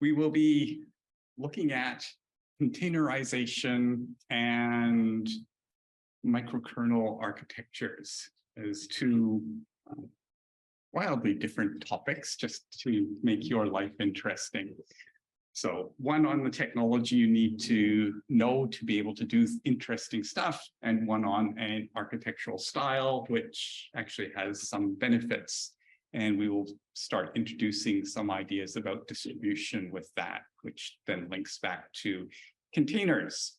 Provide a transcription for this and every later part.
we will be looking at containerization and microkernel architectures as two wildly different topics, just to make your life interesting. So one on the technology you need to know to be able to do interesting stuff, and one on an architectural style, which actually has some benefits. And we will start introducing some ideas about distribution with that, which then links back to containers.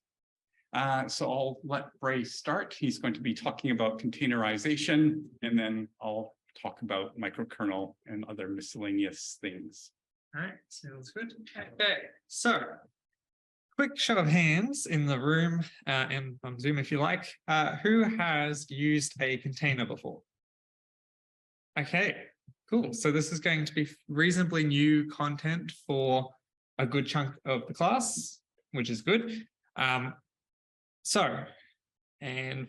So I'll let Bray start. He's going to be talking about containerization, and then I'll talk about microkernel and other miscellaneous things. All right, sounds good. Okay, so quick show of hands in the room and on Zoom if you like. Who has used a container before? Okay, cool. So this is going to be reasonably new content for a good chunk of the class, which is good. And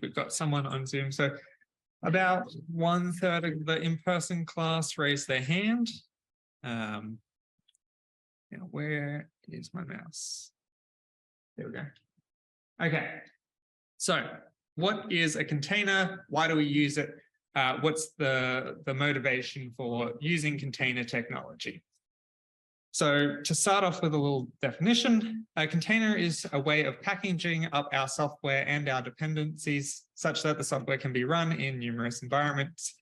we've got someone on Zoom. So about 1/3 of the in-person class raised their hand. Now, where is my mouse? There we go. Okay. So what is a container? Why do we use it? What's the motivation for using container technology? So to start off with a little definition, a container is a way of packaging up our software and our dependencies such that the software can be run in numerous environments,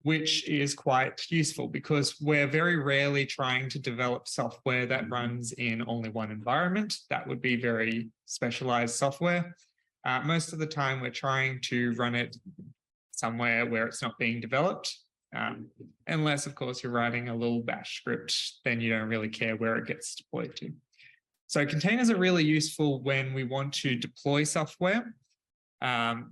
which is quite useful because we're very rarely trying to develop software that runs in only one environment. That would be very specialized software. Most of the time, we're trying to run it somewhere where it's not being developed. Unless, of course, you're writing a little bash script, then you don't really care where it gets deployed to. So containers are really useful when we want to deploy software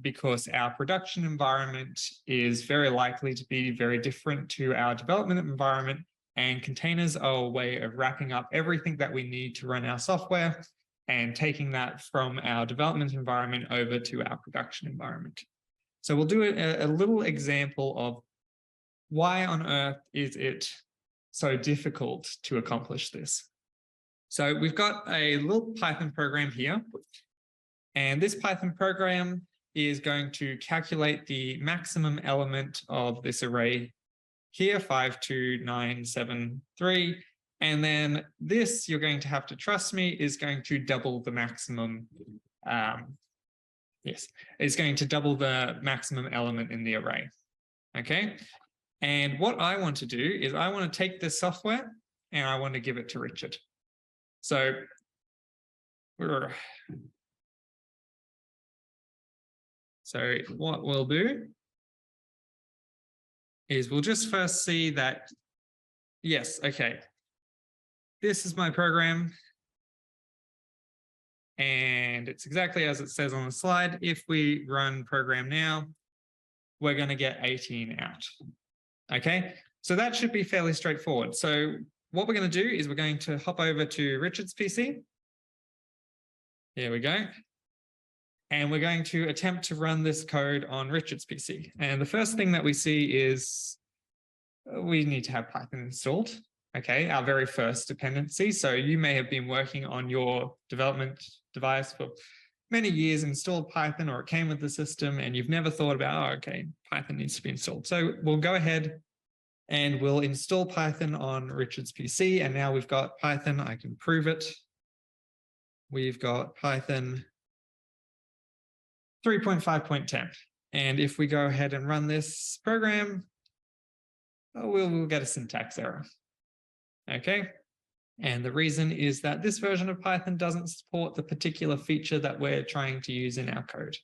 because our production environment is very likely to be very different to our development environment, and containers are a way of wrapping up everything that we need to run our software and taking that from our development environment over to our production environment. So we'll do a little example of why on earth is it so difficult to accomplish this? So we've got a little Python program here, and this Python program is going to calculate the maximum element of this array here, 52973, and then this, you're going to have to trust me, is going to double the maximum. It's going to double the maximum element in the array. Okay. And what I want to do is I want to take this software and I want to give it to Richard. So what we'll do is we'll just first see that, yes, okay, this is my program. And it's exactly as it says on the slide. If we run program now, we're going to get 18 out. Okay, so that should be fairly straightforward. So what we're going to do is we're going to hop over to Richard's PC. There we go. And we're going to attempt to run this code on Richard's PC. And the first thing that we see is we need to have Python installed. Okay, our very first dependency. So you may have been working on your development device for many years, installed Python, or it came with the system and you've never thought about, oh, okay, Python needs to be installed. So we'll go ahead and we'll install Python on Richard's PC. And now we've got Python, I can prove it. We've got Python 3.5.10. And if we go ahead and run this program, we'll get a syntax error. Okay. And the reason is that this version of Python doesn't support the particular feature that we're trying to use in our code.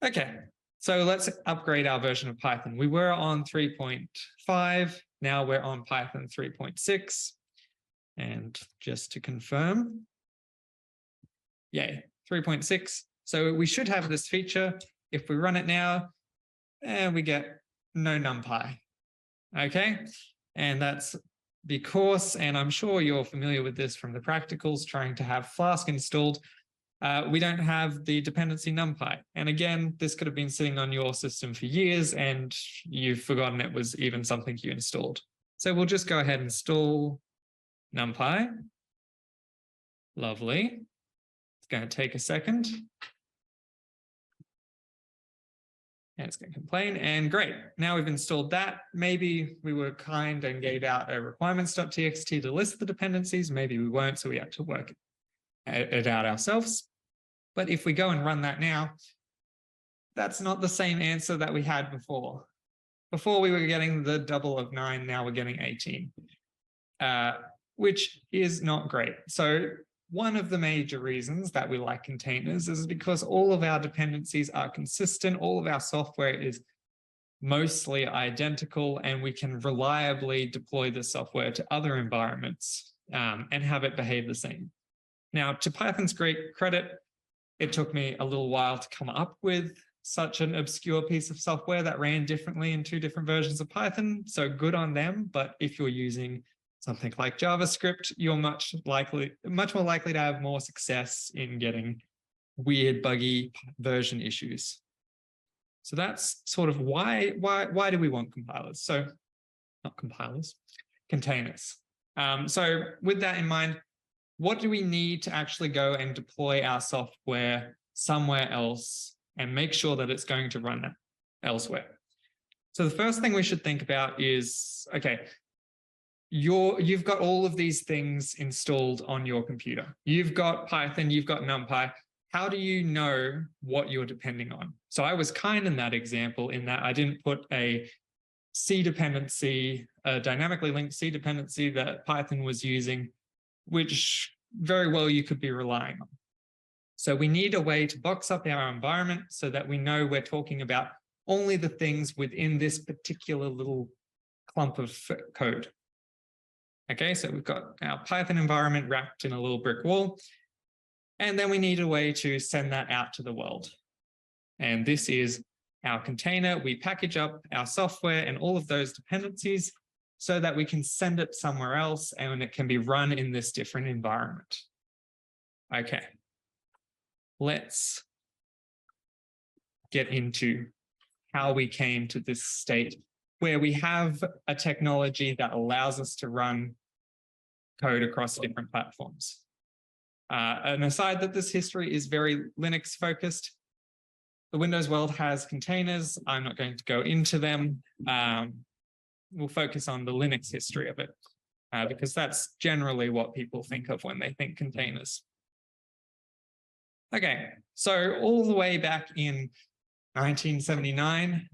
Okay, so let's upgrade our version of Python. We were on 3.5, now we're on Python 3.6. And just to confirm, yay, 3.6. So we should have this feature. If we run it now, and we get no NumPy. Okay, and that's because, and I'm sure you're familiar with this from the practicals, trying to have Flask installed, we don't have the dependency NumPy. And again, this could have been sitting on your system for years and you've forgotten it was even something you installed. So we'll just go ahead and install NumPy. Lovely. It's going to take a second. And it's going to complain, and great. Now we've installed that. Maybe we were kind and gave out a requirements.txt to list the dependencies. Maybe we weren't, so we had to work it out ourselves. But if we go and run that now, that's not the same answer that we had before. Before we were getting the double of 9, now we're getting 18, which is not great. So one of the major reasons that we like containers is because all of our dependencies are consistent. All of our software is mostly identical, and we can reliably deploy the software to other environments and have it behave the same. Now, to Python's great credit, it took me a little while to come up with such an obscure piece of software that ran differently in 2 different versions of Python. So good on them. But if you're using something like JavaScript, you're much more likely to have more success in getting weird, buggy version issues. So that's sort of why do we want compilers? So not compilers, containers. So with that in mind, what do we need to actually go and deploy our software somewhere else and make sure that it's going to run elsewhere? So the first thing we should think about is, okay, you've got all of these things installed on your computer. You've got Python, you've got NumPy. How do you know what you're depending on? So I was kind in that example in that I didn't put a C dependency, a dynamically linked C dependency that Python was using, which very well you could be relying on. So we need a way to box up our environment so that we know we're talking about only the things within this particular little clump of code. Okay, so we've got our Python environment wrapped in a little brick wall, and then we need a way to send that out to the world. And this is our container. We package up our software and all of those dependencies so that we can send it somewhere else and it can be run in this different environment. Okay, let's get into how we came to this state where we have a technology that allows us to run code across different platforms. An aside that this history is very Linux focused. The Windows world has containers. I'm not going to go into them. We'll focus on the Linux history of it because that's generally what people think of when they think containers. Okay, so all the way back in 1979,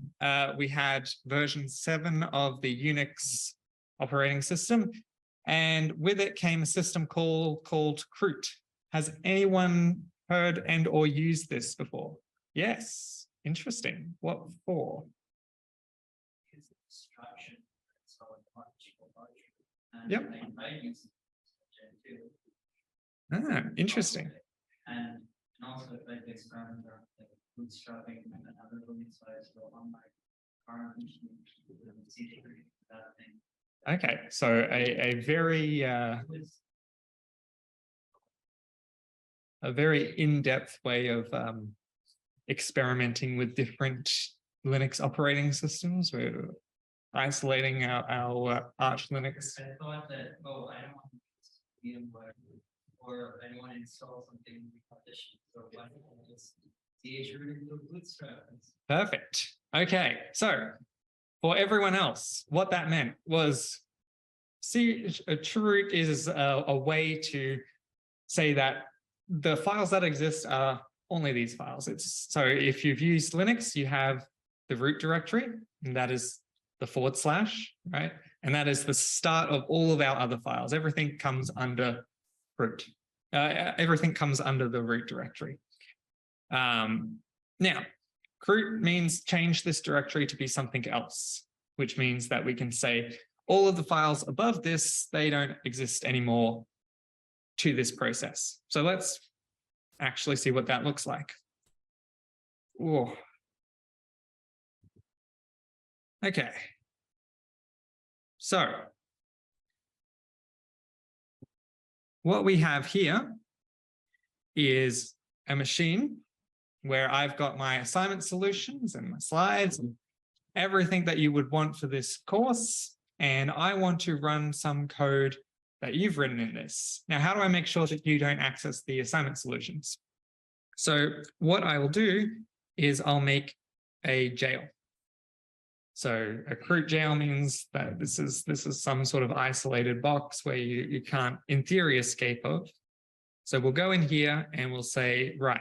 we had version 7 of the Unix operating system, and with it came a system called Kroot. Has anyone heard and or used this before? Yes, interesting. What for? Yep. Ah, interesting. And also like the experiment around like bootstrapping and other domain sites on my current machine that thing. Okay, so a very in-depth way of experimenting with different Linux operating systems. We're isolating our Arch Linux. I thought that, oh, I don't want to VMware or I don't want to install something in partition. So why don't I just root into Bootstrap? Perfect. Okay, so for everyone else, what that meant was chroot is a way to say that the files that exist are only these files. So if you've used Linux, you have the root directory, and that is the /, right? And that is the start of all of our other files. Everything comes under root. Everything comes under the root directory. Now, Kroot means change this directory to be something else, which means that we can say all of the files above this, they don't exist anymore to this process. So let's actually see what that looks like. Whoa. Okay. So what we have here is a machine where I've got my assignment solutions and my slides and everything that you would want for this course. And I want to run some code that you've written in this. Now, how do I make sure that you don't access the assignment solutions? So what I will do is I'll make a jail. So a root jail means that this is some sort of isolated box where you can't, in theory, escape of. So we'll go in here and we'll say, right,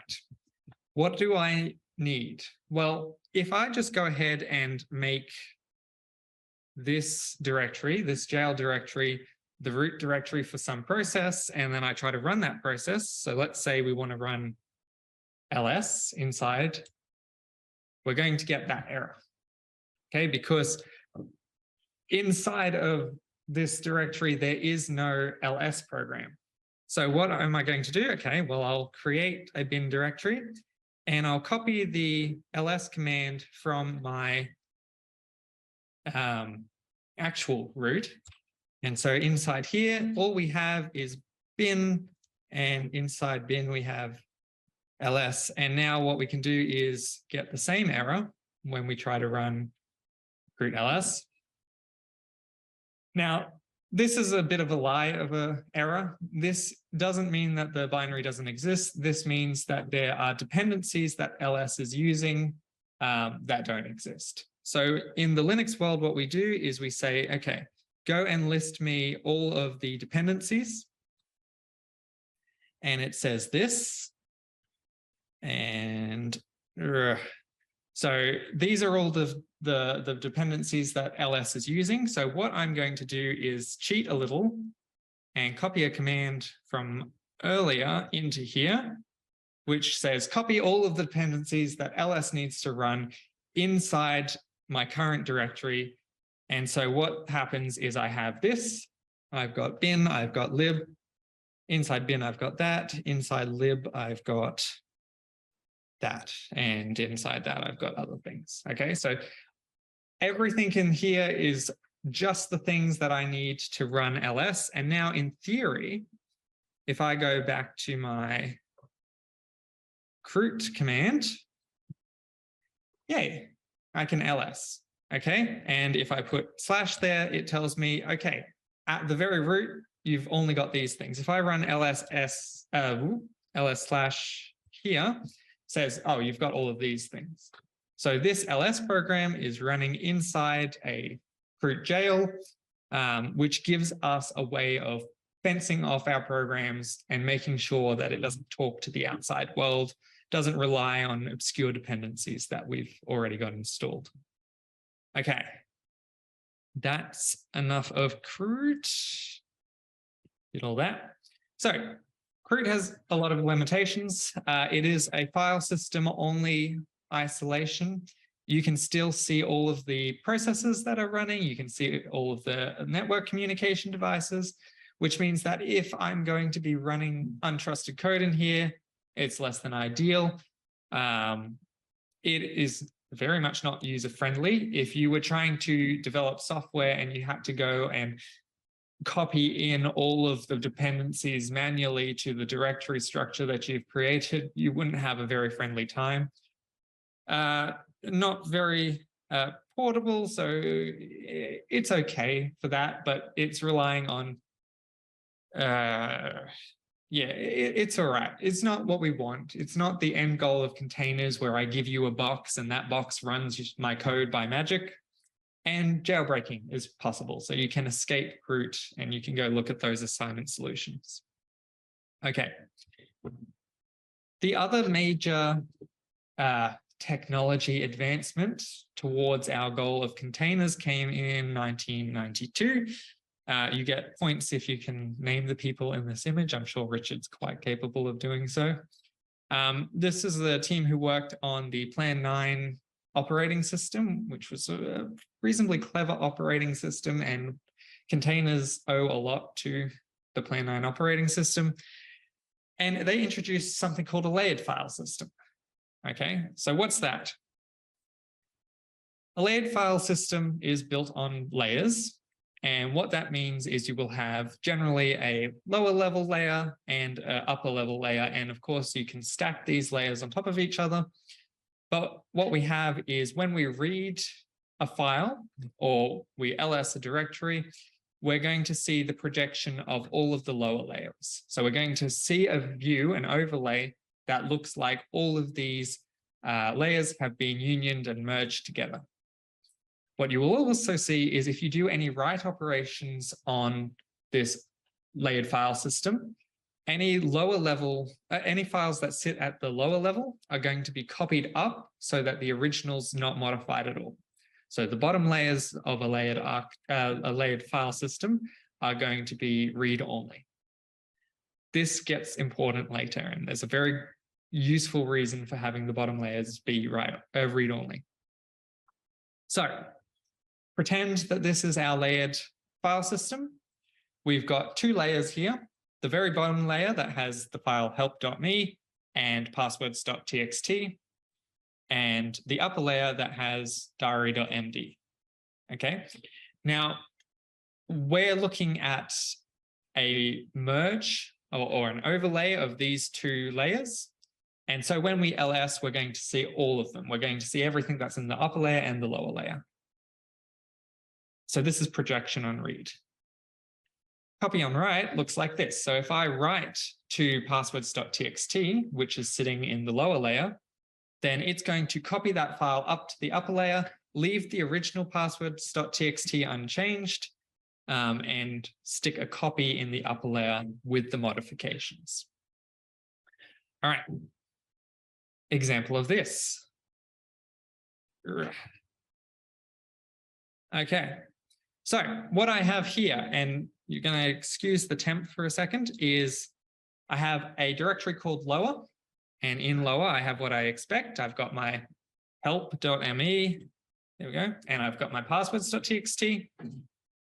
what do I need? Well, if I just go ahead and make this directory, this jail directory, the root directory for some process, and then I try to run that process. So let's say we want to run ls inside, we're going to get that error. Okay, because inside of this directory, there is no ls program. So what am I going to do? Okay, well, I'll create a bin directory and I'll copy the ls command from my actual root. And so inside here, all we have is bin, and inside bin we have ls. And now what we can do is get the same error when we try to run root ls. Now, this is a bit of a lie of an error. This doesn't mean that the binary doesn't exist. This means that there are dependencies that ls is using that don't exist. So in the Linux world, what we do is we say, okay, go and list me all of the dependencies. And it says this. And so these are all the dependencies that ls is using. So what I'm going to do is cheat a little and copy a command from earlier into here, which says copy all of the dependencies that ls needs to run inside my current directory. And so what happens is I have this, I've got bin, I've got lib, inside bin I've got that, inside lib I've got that, and inside that I've got other things. Okay, so everything in here is just the things that I need to run ls. And now in theory, if I go back to my root command, yay, I can ls. Okay, and if I put / there, it tells me, okay, at the very root, you've only got these things. If I run ls / here, says, oh, you've got all of these things. So this ls program is running inside a root jail, which gives us a way of fencing off our programs and making sure that it doesn't talk to the outside world, doesn't rely on obscure dependencies that we've already got installed. Okay, that's enough of root. Did all that. So root has a lot of limitations. It is a file system only isolation. You can still see all of the processes that are running. You can see all of the network communication devices, which means that if I'm going to be running untrusted code in here, it's less than ideal. It is very much not user-friendly. If you were trying to develop software and you had to go and copy in all of the dependencies manually to the directory structure that you've created, you wouldn't have a very friendly time. Not very portable, so it's okay for that, but it's relying on, it's all right. It's not what we want. It's not the end goal of containers where I give you a box and that box runs my code by magic. And jailbreaking is possible. So you can escape root and you can go look at those assignment solutions. Okay. The other major technology advancement towards our goal of containers came in 1992. You get points if you can name the people in this image. I'm sure Richard's quite capable of doing so. This is the team who worked on the Plan 9 operating system, which was a reasonably clever operating system, and containers owe a lot to the Plan 9 operating system. And they introduced something called a layered file system. Okay, so what's that? A layered file system is built on layers. And what that means is you will have generally a lower level layer and an upper level layer. And of course, you can stack these layers on top of each other. But what we have is when we read a file or we ls a directory, we're going to see the projection of all of the lower layers. So we're going to see a view, an overlay that looks like all of these layers have been unioned and merged together. What you will also see is if you do any write operations on this layered file system, any lower level, any files that sit at the lower level are going to be copied up so that the original's not modified at all. So the bottom layers of a layered file system are going to be read-only. This gets important later, and there's a very useful reason for having the bottom layers be read-only. So pretend that this is our layered file system. We've got two layers here. The very bottom layer that has the file help.me and passwords.txt, and the upper layer that has diary.md. Okay, now we're looking at a merge or an overlay of these two layers. And so when we ls, we're going to see all of them. We're going to see everything that's in the upper layer and the lower layer. So this is projection on read. Copy on write looks like this. So if I write to passwords.txt, which is sitting in the lower layer, then it's going to copy that file up to the upper layer, leave the original passwords.txt unchanged, and stick a copy in the upper layer with the modifications. All right. Example of this. Okay. So what I have here, and you're going to excuse the temp for a second, is I have a directory called lower. And in lower, I have what I expect. I've got my help.me, there we go, and I've got my passwords.txt.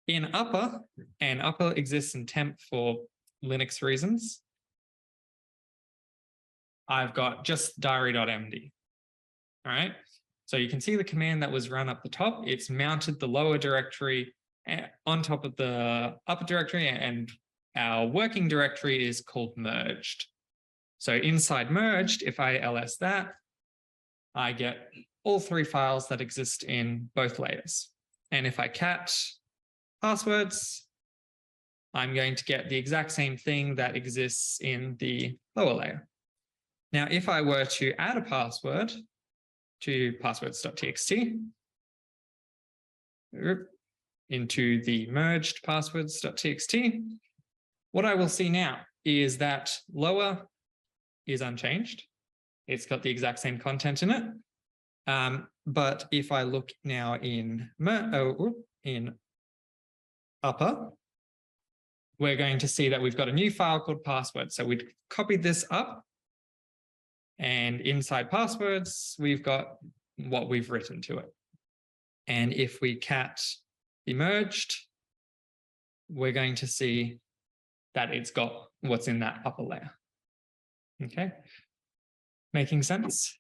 In upper, and upper exists in temp for Linux reasons, I've got just diary.md. All right, so you can see the command that was run up the top. It's mounted the lower directory on top of the upper directory, and our working directory is called merged. So inside merged, if I ls that, I get all three files that exist in both layers. And if I cat passwords, I'm going to get the exact same thing that exists in the lower layer. Now, if I were to add a password to passwords.txt into the merged passwords.txt, what I will see now is that lower is unchanged. It's got the exact same content in it. But if I look now in upper, we're going to see that we've got a new file called password. So we'd copied this up, and inside passwords, we've got what we've written to it. And if we cat the merged, we're going to see that it's got what's in that upper layer. Okay, making sense?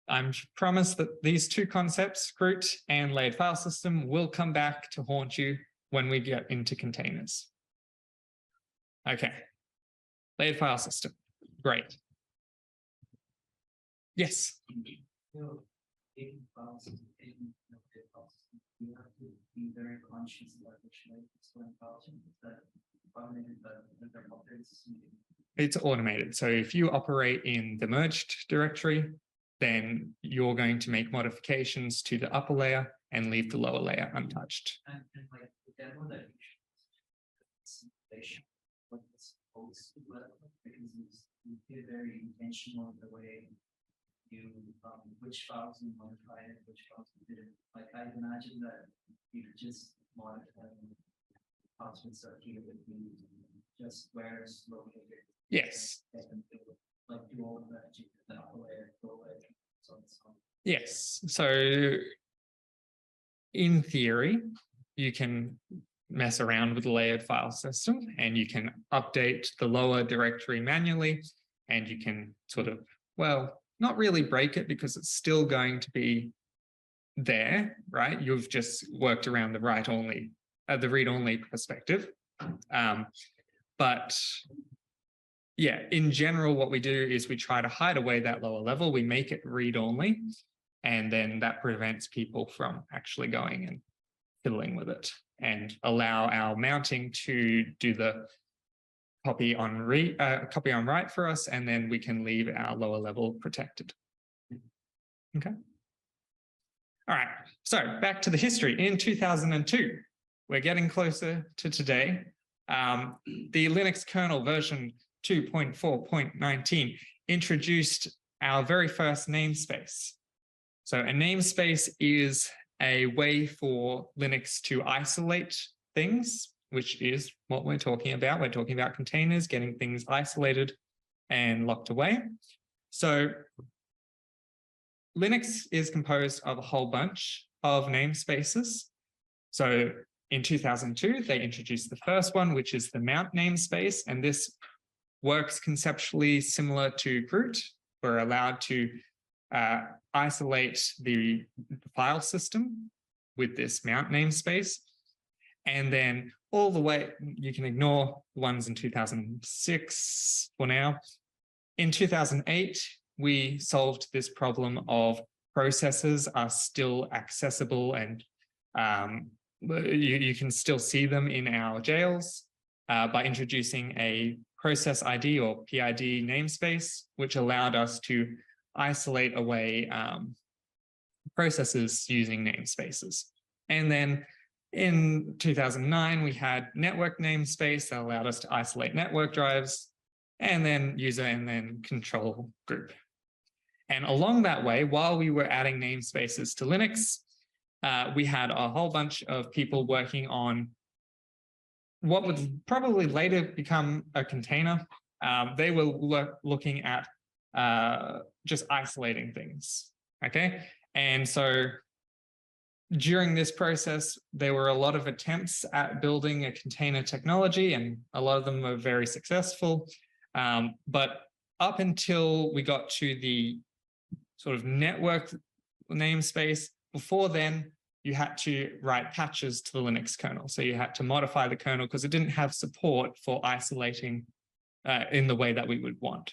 I'm promised that these two concepts, root and layered file system, will come back to haunt you when we get into containers. Okay, layered file system, great. Yes. So, taking files, taking files, you have to be very conscious about which way it's going files. That it's automated. So if you operate in the merged directory, then you're going to make modifications to the upper layer and leave the lower layer untouched. And like the demo that you should what it's supposed to work, because you feel very intentional in the way you which files you modify and which files you didn't. Like I imagine that you could just modify passwords are here with you, just where it's located. Yes. Like do all of that, the upper layer, lower layer, so on and so on. Yes. So in theory, you can mess around with the layered file system and you can update the lower directory manually, and you can sort of, well, not really break it because it's still going to be there, right? You've just worked around the write-only, the read-only perspective. But yeah, in general, what we do is we try to hide away that lower level. We make it read-only, and then that prevents people from actually going and fiddling with it. and allow our mounting to do the copy on write for us, and then we can leave our lower level protected. Okay. All right, so back to the history. In 2002, we're getting closer to today. The Linux kernel version 2.4.19 introduced our very first namespace. So a namespace is a way for Linux to isolate things, which is what we're talking about. We're talking about containers, getting things isolated and locked away. So Linux is composed of a whole bunch of namespaces. So in 2002, they introduced the first one, which is the mount namespace, and this works conceptually similar to Groot. We're allowed to isolate the file system with this mount namespace. And then all the way, you can ignore the ones in 2006 for now. In 2008, we solved this problem of processes are still accessible and you can still see them in our jails by introducing a process ID or PID namespace, which allowed us to isolate away processes using namespaces. And then in 2009, we had network namespace that allowed us to isolate network drives, and then user and then control group. And along that way, while we were adding namespaces to Linux, we had a whole bunch of people working on what would probably later become a container. They were looking at just isolating things, okay? And so during this process, there were a lot of attempts at building a container technology, and a lot of them were very successful. But up until we got to the sort of network namespace, before then, you had to write patches to the Linux kernel. So you had to modify the kernel because it didn't have support for isolating in the way that we would want.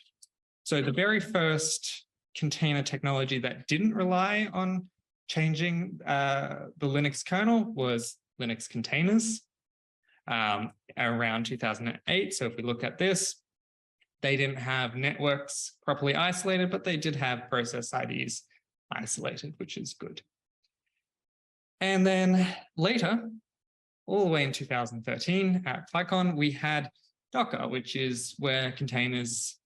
So the very first container technology that didn't rely on changing the Linux kernel was Linux containers around 2008. So if we look at this, they didn't have networks properly isolated, but they did have process IDs isolated, which is good. And then later, all the way in 2013 at PyCon, we had Docker, which is where containers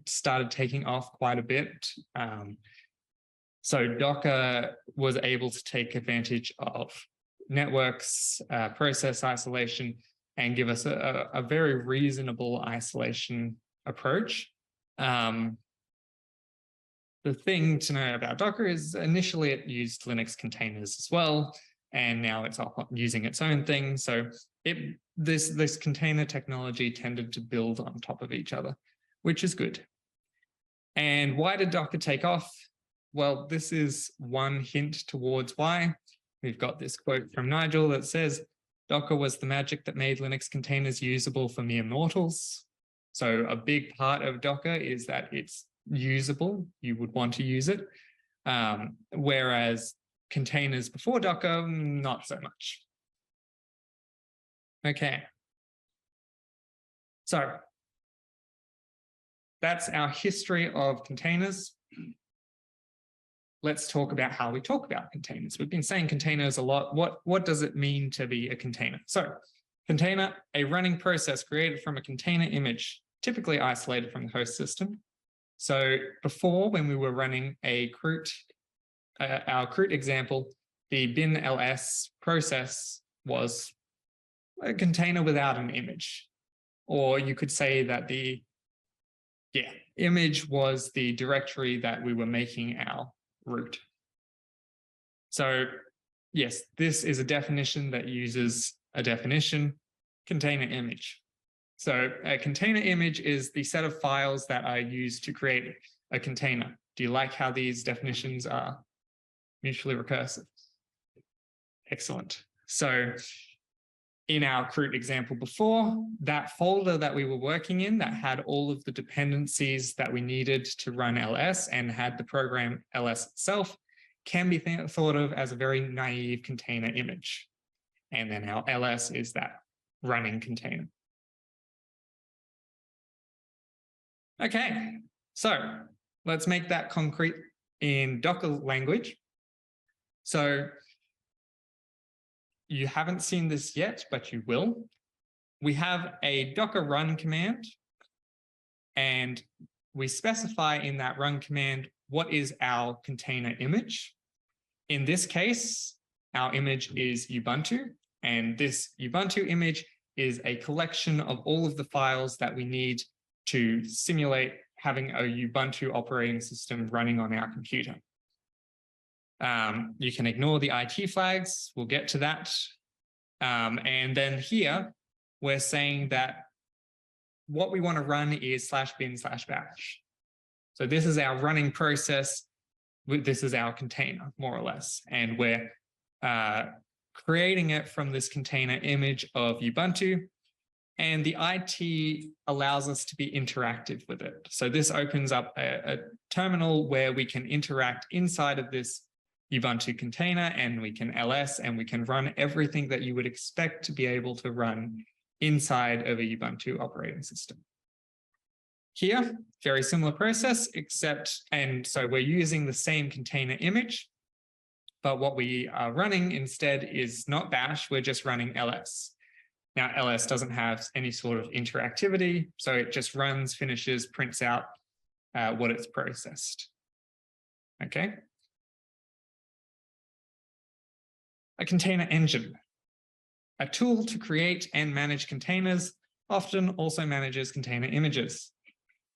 started taking off quite a bit. So Docker was able to take advantage of networks, process isolation, and give us a very reasonable isolation approach. The thing to know about Docker is initially it used Linux containers as well, and now it's using its own thing. So this container technology tended to build on top of each other, which is good. And why did Docker take off? Well, this is one hint towards why. We've got this quote from Nigel that says, Docker was the magic that made Linux containers usable for mere mortals. So a big part of Docker is that it's usable. You would want to use it. Whereas containers before Docker, not so much. Okay. So that's our history of containers. Let's talk about how we talk about containers. We've been saying containers a lot. What does it mean to be a container? So container, a running process created from a container image, typically isolated from the host system. So before, when we were running a Crute, our Crute example, the bin ls process was a container without an image. Or you could say that the image was the directory that we were making our root. So yes, this is a definition that uses a definition, container image. So a container image is the set of files that are used to create a container. Do you like how these definitions are mutually recursive? Excellent. So in our Crute example before, that folder that we were working in that had all of the dependencies that we needed to run ls and had the program ls itself can be thought of as a very naive container image. And then our ls is that running container. Okay, so let's make that concrete in Docker language. So you haven't seen this yet, but you will. We have a Docker run command, and we specify in that run command what is our container image. In this case, our image is Ubuntu, and this Ubuntu image is a collection of all of the files that we need to simulate having a Ubuntu operating system running on our computer. You can ignore the IT flags, we'll get to that. And then here, we're saying that what we want to run is /bin/bash. So this is our running process. This is our container, more or less. And we're creating it from this container image of Ubuntu. And the IT allows us to be interactive with it. So this opens up a terminal where we can interact inside of this Ubuntu container, and we can ls, and we can run everything that you would expect to be able to run inside of a Ubuntu operating system. Here, very similar process, except, and so we're using the same container image, but what we are running instead is not bash, we're just running ls. Now, ls doesn't have any sort of interactivity, so it just runs, finishes, prints out what it's processed. Okay. A container engine, a tool to create and manage containers, often also manages container images.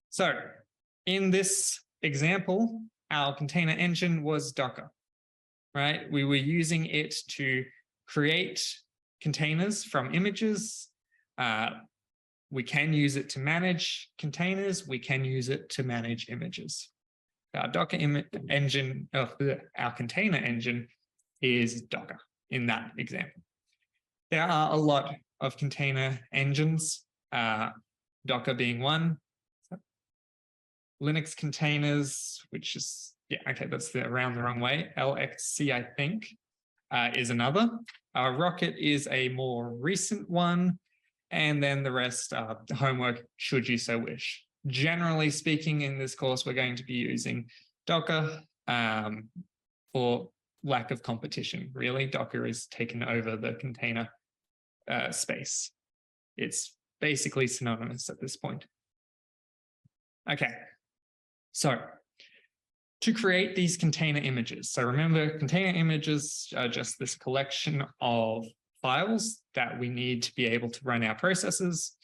So in this example, our container engine was Docker, right? We were using it to create containers from images. We can use it to manage containers. We can use it to manage images. Our Docker engine, our container engine is Docker in that example. There are a lot of container engines, Docker being one. Linux containers, which is, yeah, okay, that's around the wrong way. LXC, I think, is another. Rocket is a more recent one. And then the rest are homework, should you so wish. Generally speaking, in this course, we're going to be using Docker for lack of competition, really. Docker has taken over the container space. It's basically synonymous at this point. Okay, so to create these container images. So remember, container images are just this collection of files that we need to be able to run our processes.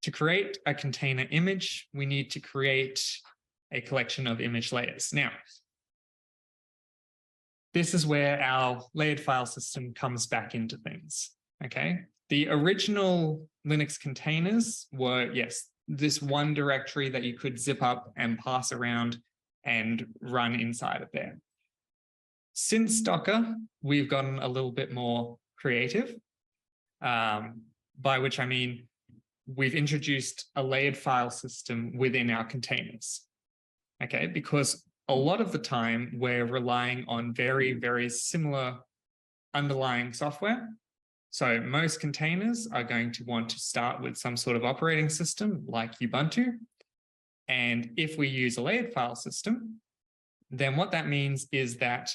To create a container image, we need to create a collection of image layers. Now, this is where our layered file system comes back into things, okay? The original Linux containers were, yes, this one directory that you could zip up and pass around and run inside of there. Since Docker, we've gotten a little bit more creative, by which I mean we've introduced a layered file system within our containers, okay? Because a lot of the time we're relying on very, very similar underlying software. So most containers are going to want to start with some sort of operating system like Ubuntu. And if we use a layered file system, then what that means is that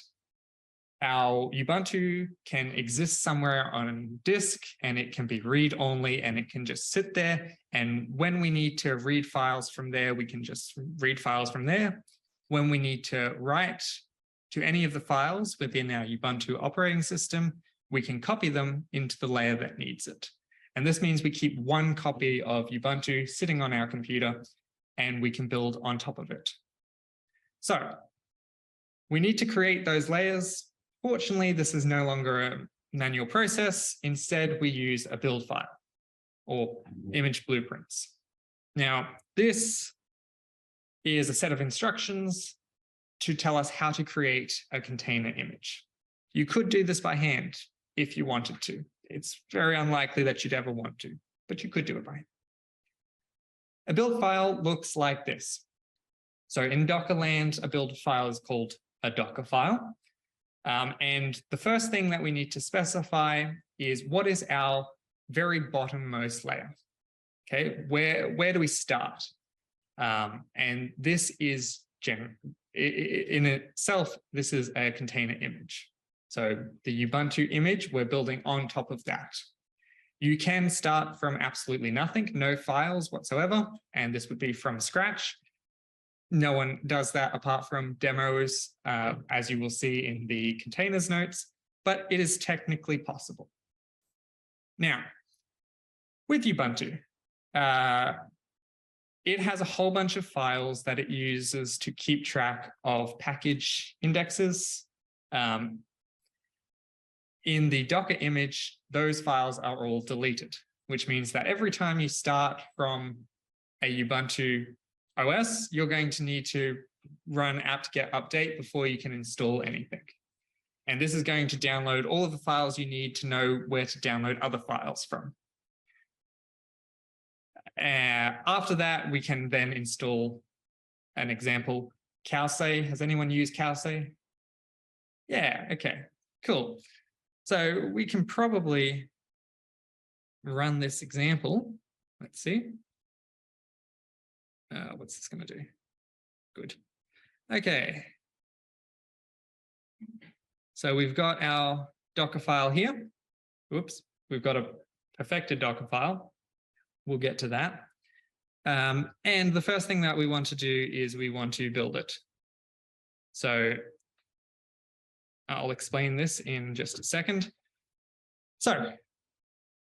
our Ubuntu can exist somewhere on disk, and it can be read-only, and it can just sit there. And when we need to read files from there, we can just read files from there. When we need to write to any of the files within our Ubuntu operating system, we can copy them into the layer that needs it. And this means we keep one copy of Ubuntu sitting on our computer, and we can build on top of it. So we need to create those layers. Fortunately, this is no longer a manual process. Instead, we use a build file or image blueprints. Now, this is a set of instructions to tell us how to create a container image. You could do this by hand if you wanted to. It's very unlikely that you'd ever want to, but you could do it by hand. A build file looks like this. So in Docker land, a build file is called a Docker file. And the first thing that we need to specify is what is our very bottommost layer? Okay, where do we start? And this is in itself, this is a container image. So the Ubuntu image, we're building on top of that. You can start from absolutely nothing, no files whatsoever, and this would be from scratch. No one does that apart from demos, as you will see in the containers notes, but it is technically possible. Now, with Ubuntu, it has a whole bunch of files that it uses to keep track of package indexes. In the Docker image, those files are all deleted, which means that every time you start from a Ubuntu OS, you're going to need to run apt-get update before you can install anything. And this is going to download all of the files you need to know where to download other files from. After that, we can then install an example, Calce. Has anyone used Calce? Yeah, okay, cool. So we can probably run this example. Let's see. What's this going to do? Good. Okay. So we've got our Docker file here. Oops, we've got a perfected Docker file. We'll get to that. And the first thing that we want to do is we want to build it. So I'll explain this in just a second. So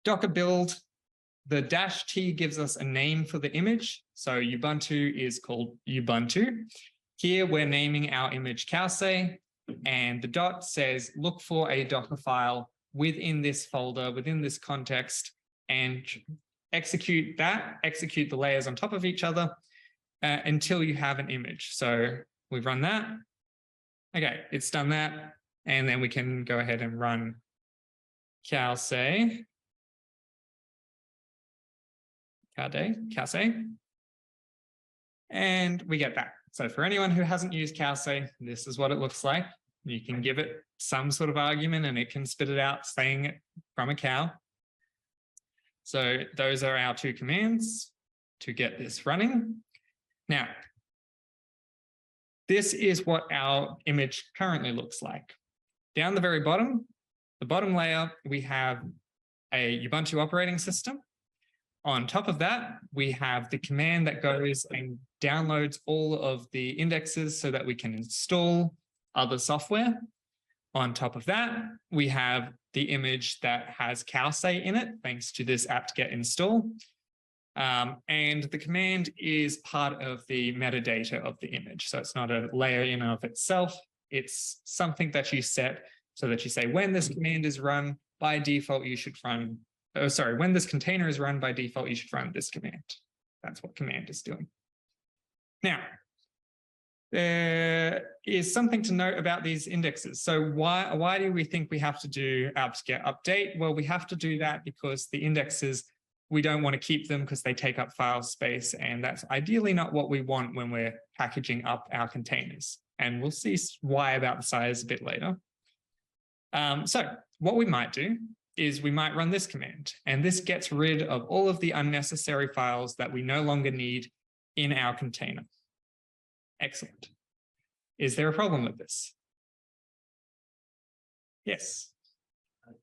Docker build, the -t gives us a name for the image. So Ubuntu is called Ubuntu. Here we're naming our image Calce, and the dot says look for a Docker file within this folder, within this context, and execute the layers on top of each other until you have an image. So we've run that. Okay, it's done that. And then we can go ahead and run Calce. And we get that. So for anyone who hasn't used Calce, this is what it looks like. You can give it some sort of argument and it can spit it out saying it from a cow. So those are our two commands to get this running. Now, this is what our image currently looks like. Down the very bottom, the bottom layer, we have a Ubuntu operating system. On top of that, we have the command that goes and downloads all of the indexes so that we can install other software. On top of that, we have the image that has Calce in it, thanks to this apt-get install. And the command is part of the metadata of the image. So it's not a layer in and of itself. It's something that you set so that you say, when this command is run, by default, you should run, when this container is run by default, you should run this command. That's what command is doing. Now, there is something to note about these indexes. So why do we think we have to do apt-get update? Well, we have to do that because the indexes, we don't want to keep them because they take up file space, and that's ideally not what we want when we're packaging up our containers. And we'll see why about the size a bit later. So what we might do is we might run this command, and this gets rid of all of the unnecessary files that we no longer need in our container. Excellent. Is there a problem with this? Yes.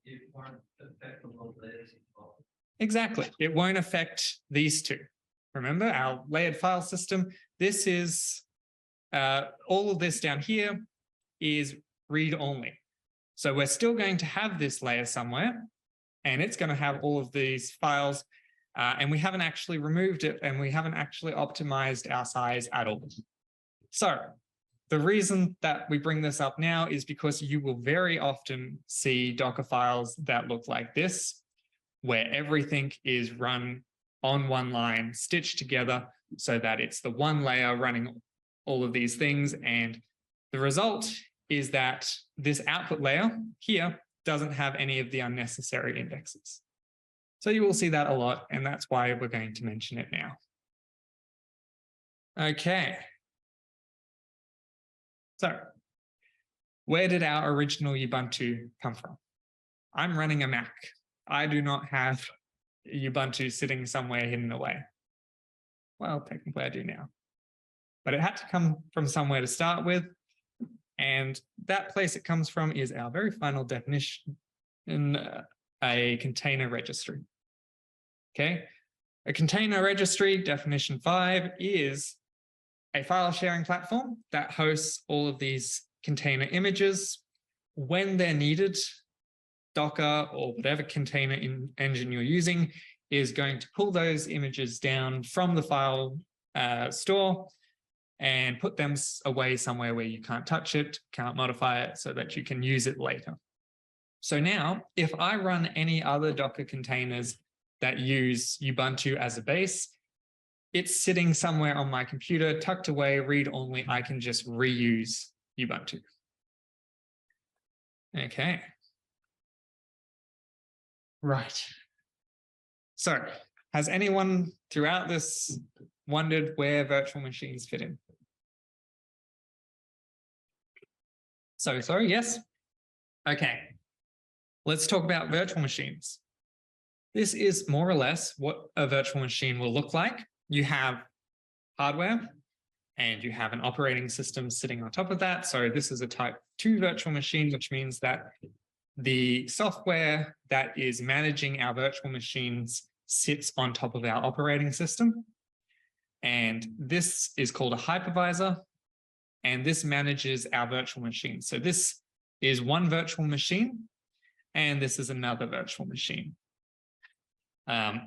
It won't affect the whole layers involved. Exactly. It won't affect these two. Remember our layered file system. This is all of this down here is read only. So we're still going to have this layer somewhere, and it's going to have all of these files, and we haven't actually removed it, and we haven't actually optimized our size at all. So the reason that we bring this up now is because you will very often see Docker files that look like this, where everything is run on one line, stitched together so that it's the one layer running all of these things. And the result is that this output layer here doesn't have any of the unnecessary indexes. So you will see that a lot, and that's why we're going to mention it now. Okay. So where did our original Ubuntu come from? I'm running a Mac. I do not have Ubuntu sitting somewhere hidden away. Well, technically I do now. But it had to come from somewhere to start with. And that place it comes from is our very final definition in a container registry. Okay. A container registry, definition 5, is a file sharing platform that hosts all of these container images. When they're needed, Docker or whatever container engine you're using is going to pull those images down from the file store and put them away somewhere where you can't touch it, can't modify it, so that you can use it later. So now, if I run any other Docker containers that use Ubuntu as a base, it's sitting somewhere on my computer, tucked away, read-only. I can just reuse Ubuntu. Okay. Right. So, has anyone throughout this wondered where virtual machines fit in? So sorry, yes? Okay. Let's talk about virtual machines. This is more or less what a virtual machine will look like. You have hardware and you have an operating system sitting on top of that. So this is a type 2 virtual machine, which means that the software that is managing our virtual machines sits on top of our operating system. And this is called a hypervisor. And this manages our virtual machine. So this is one virtual machine, and this is another virtual machine.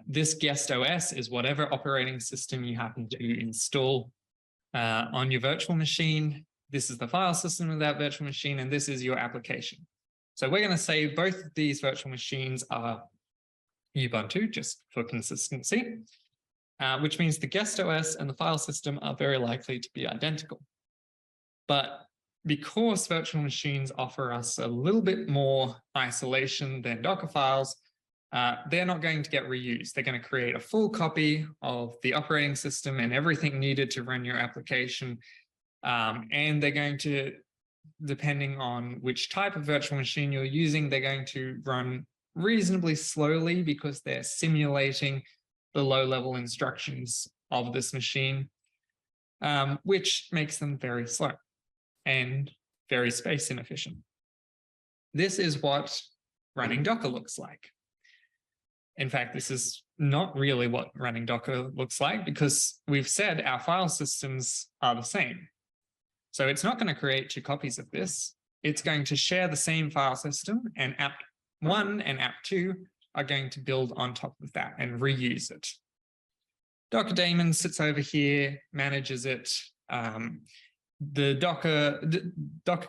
This guest OS is whatever operating system you happen to install on your virtual machine. This is the file system of that virtual machine, and this is your application. So we're going to say both of these virtual machines are Ubuntu, just for consistency, which means the guest OS and the file system are very likely to be identical. But because virtual machines offer us a little bit more isolation than Docker files, they're not going to get reused. They're going to create a full copy of the operating system and everything needed to run your application. And they're going to, depending on which type of virtual machine you're using, they're going to run reasonably slowly because they're simulating the low-level instructions of this machine, which makes them very slow and very space inefficient. This is what running Docker looks like. In fact, this is not really what running Docker looks like because we've said our file systems are the same. So it's not going to create 2 copies of this. It's going to share the same file system, and app 1 and app 2 are going to build on top of that and reuse it. Docker daemon sits over here, manages it. The Docker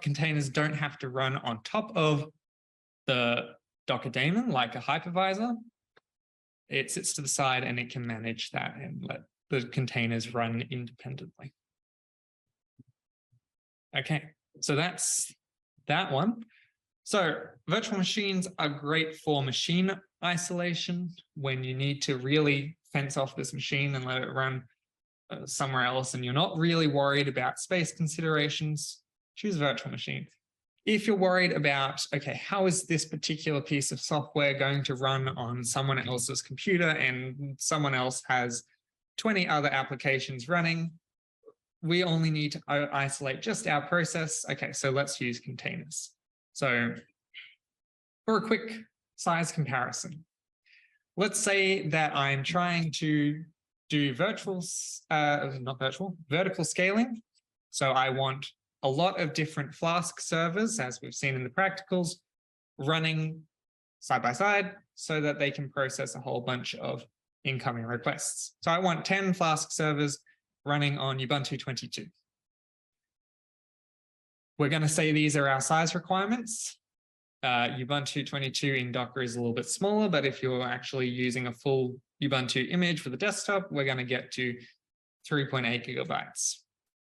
containers don't have to run on top of the Docker daemon like a hypervisor. It sits to the side and it can manage that and let the containers run independently. Okay, so that's that one. So virtual machines are great for machine isolation when you need to really fence off this machine and let it run somewhere else and you're not really worried about space considerations. Choose virtual machine. If you're worried about, okay, how is this particular piece of software going to run on someone else's computer and someone else has 20 other applications running, we only need to isolate just our process. Okay, so let's use containers. So for a quick size comparison, let's say that I'm trying to do vertical scaling. So I want a lot of different Flask servers, as we've seen in the practicals, running side by side so that they can process a whole bunch of incoming requests. So I want 10 Flask servers running on Ubuntu 22. We're going to say these are our size requirements. Ubuntu 22 in Docker is a little bit smaller, but if you're actually using a full Ubuntu image for the desktop, we're going to get to 3.8 gigabytes.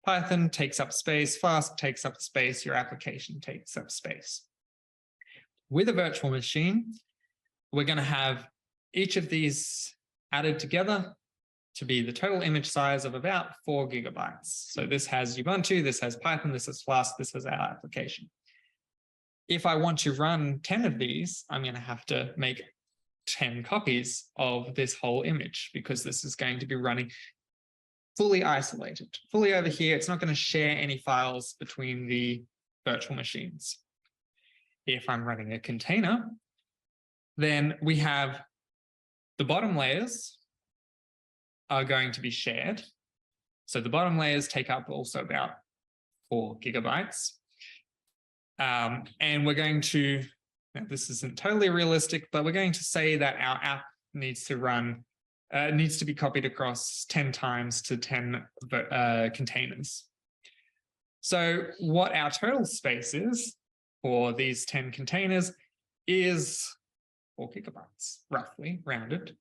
Python takes up space, Flask takes up space, your application takes up space. With a virtual machine, we're going to have each of these added together to be the total image size of about 4 gigabytes. So this has Ubuntu, this has Python, this has Flask, this is our application. If I want to run 10 of these, I'm going to have to make 10 copies of this whole image because this is going to be running fully isolated, fully over here. It's not going to share any files between the virtual machines. If I'm running a container, then we have the bottom layers are going to be shared. So the bottom layers take up also about 4 gigabytes. And we're going to, now this isn't totally realistic, but we're going to say that our app needs to run, needs to be copied across 10 times to 10 containers. So what our total space is for these 10 containers is 4 gigabytes, roughly rounded.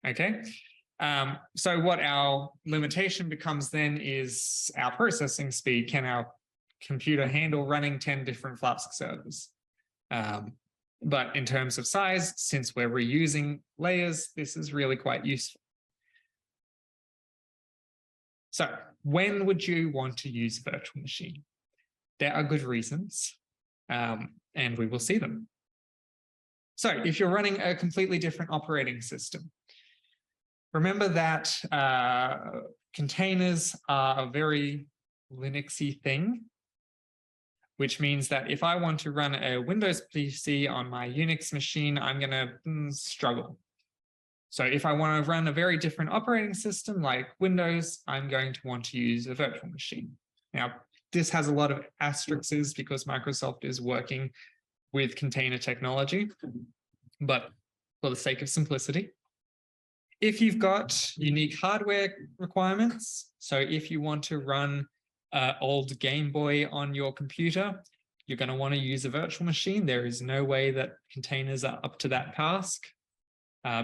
Okay. So what our limitation becomes then is our processing speed. Can our computer handle running 10 different Flask servers? But in terms of size, since we're reusing layers, this is really quite useful. So when would you want to use a virtual machine? There are good reasons, and we will see them. So if you're running a completely different operating system, remember that containers are a very Linuxy thing, which means that if I want to run a Windows PC on my Unix machine, I'm going to struggle. So if I want to run a very different operating system like Windows, I'm going to want to use a virtual machine. Now, this has a lot of asterisks because Microsoft is working with container technology, but for the sake of simplicity, if you've got unique hardware requirements, so if you want to run old Game Boy on your computer, you're going to want to use a virtual machine. There is no way that containers are up to that task